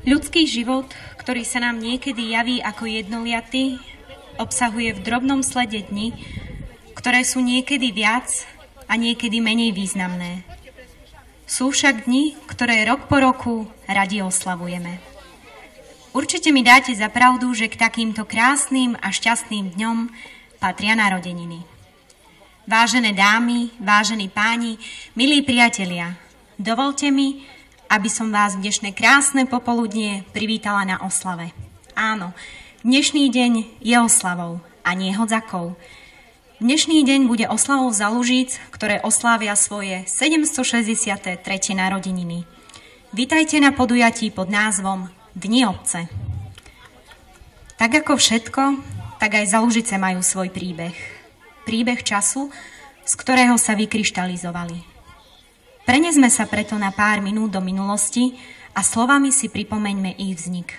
Ľudský život, ktorý sa nám niekedy javí ako jednoliaty, obsahuje v drobnom slede dni, ktoré sú niekedy viac a niekedy menej významné. Sú však dni, ktoré rok po roku radi oslavujeme. Určite mi dáte za pravdu, že k takýmto krásnym a šťastným dňom patria narodeniny. Vážené dámy, vážení páni, milí priatelia, dovolte mi, aby som vás v dnešné krásne popoludnie privítala na oslave. Áno, dnešný deň je oslavou a nie hodzakou. Dnešný deň bude oslavou Zalužíc, ktoré oslávia svoje 763. narodeniny. Vítajte na podujatí pod názvom Dni obce. Tak ako všetko, tak aj Zalužice majú svoj príbeh. Príbeh času, z ktorého sa vykryštalizovali. Prenesme sa preto na pár minút do minulosti a slovami si pripomeňme ich vznik.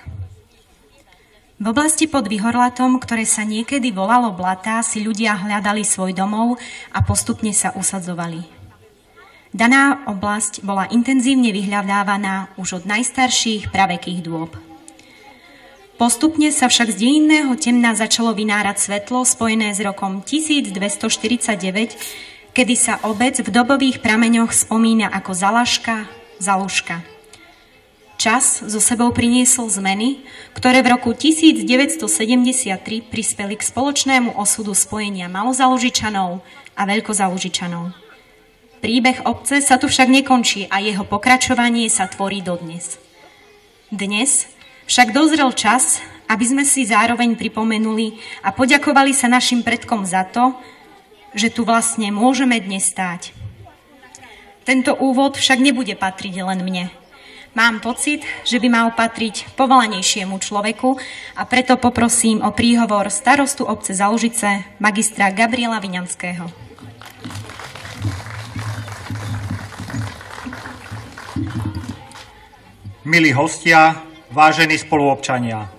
V oblasti pod Vyhorlatom, ktoré sa niekedy volalo Blatá, si ľudia hľadali svoj domov a postupne sa usadzovali. Daná oblasť bola intenzívne vyhľadávaná už od najstarších pravekých dôb. Postupne sa však z dejinného temna začalo vynárať svetlo spojené s rokom 1249, kedy sa obec v dobových prameňoch spomína ako Zalaška, Zaluška. Čas so sebou priniesol zmeny, ktoré v roku 1973 prispeli k spoločnému osudu spojenia Malozalužičanov a Veľkozalužičanov. Príbeh obce sa tu však nekončí a jeho pokračovanie sa tvorí dodnes. Dnes však dozrel čas, aby sme si zároveň pripomenuli a poďakovali sa našim predkom za to, že tu vlastne môžeme dnes stáť. Tento úvod však nebude patriť len mne. Mám pocit, že by mal patriť povolanejšiemu človeku a preto poprosím o príhovor starostu obce Zalužice, magistra Gabriela Viňanského. Milí hostia, vážení spoluobčania,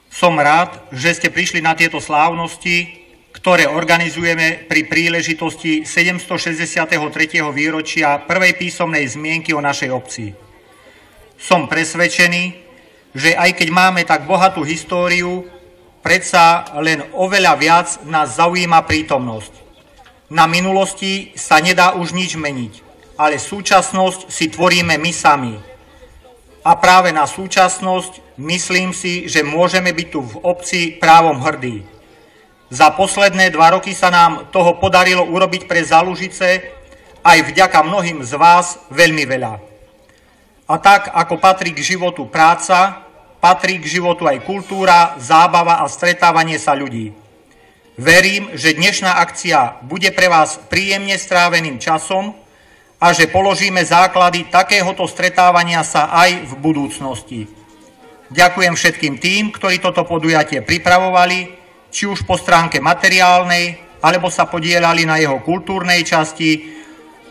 som rád, že ste prišli na tieto slávnosti, ktoré organizujeme pri príležitosti 763. výročia prvej písomnej zmienky o našej obci. Som presvedčený, že aj keď máme tak bohatú históriu, predsa len oveľa viac nás zaujíma prítomnosť. Na minulosti sa nedá už nič meniť, ale súčasnosť si tvoríme my sami. A práve na súčasnosť myslím si, že môžeme byť tu v obci právom hrdí. Za posledné 2 roky sa nám toho podarilo urobiť pre Zalužice aj vďaka mnohým z vás veľmi veľa. A tak, ako patrí k životu práca, patrí k životu aj kultúra, zábava a stretávanie sa ľudí. Verím, že dnešná akcia bude pre vás príjemne stráveným časom a že položíme základy takéhoto stretávania sa aj v budúcnosti. Ďakujem všetkým tým, ktorí toto podujatie pripravovali, či už po stránke materiálnej, alebo sa podieľali na jeho kultúrnej časti,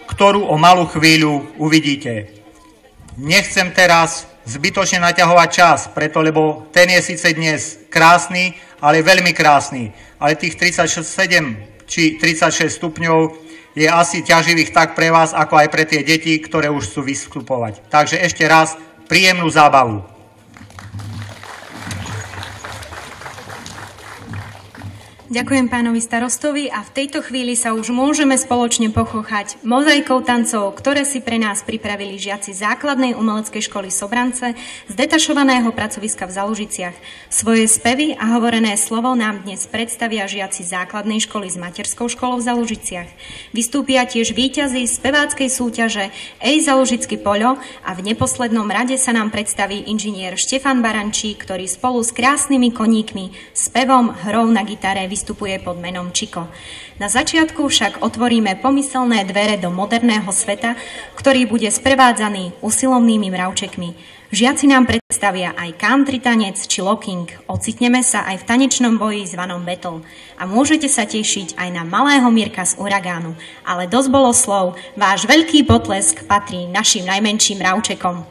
ktorú o malú chvíľu uvidíte. Nechcem teraz zbytočne naťahovať čas, lebo ten je síce dnes krásny, ale veľmi krásny. Ale tých 37 či 36 stupňov je asi ťaživých tak pre vás, ako aj pre tie deti, ktoré už chcú vystupovať. Takže ešte raz príjemnú zábavu. Ďakujem pánovi starostovi a v tejto chvíli sa už môžeme spoločne pochúchať mozaikou tancov, ktoré si pre nás pripravili žiaci základnej umeleckej školy Sobrance z detašovaného pracoviska v Zalužiciach. Svoje spevy a hovorené slovo nám dnes predstavia žiaci základnej školy s materskou školou v Zalužiciach. Vystúpia tiež víťazi speváckej súťaže Ej Zalužický Poľo a v neposlednom rade sa nám predstaví inžinier Štefan Barančík, ktorý spolu s krásnymi koníkmi, spevom, hrou na gitare vystupuje pod menom Čiko. Na začiatku však otvoríme pomyselné dvere do moderného sveta, ktorý bude sprevádzaný usilovnými mravčekmi. Žiaci nám predstavia aj country tanec či locking. Ocitneme sa aj v tanečnom boji zvanom battle. A môžete sa tešiť aj na malého Mirka z Uragánu. Ale dosť bolo slov, váš veľký potlesk patrí našim najmenším mravčekom.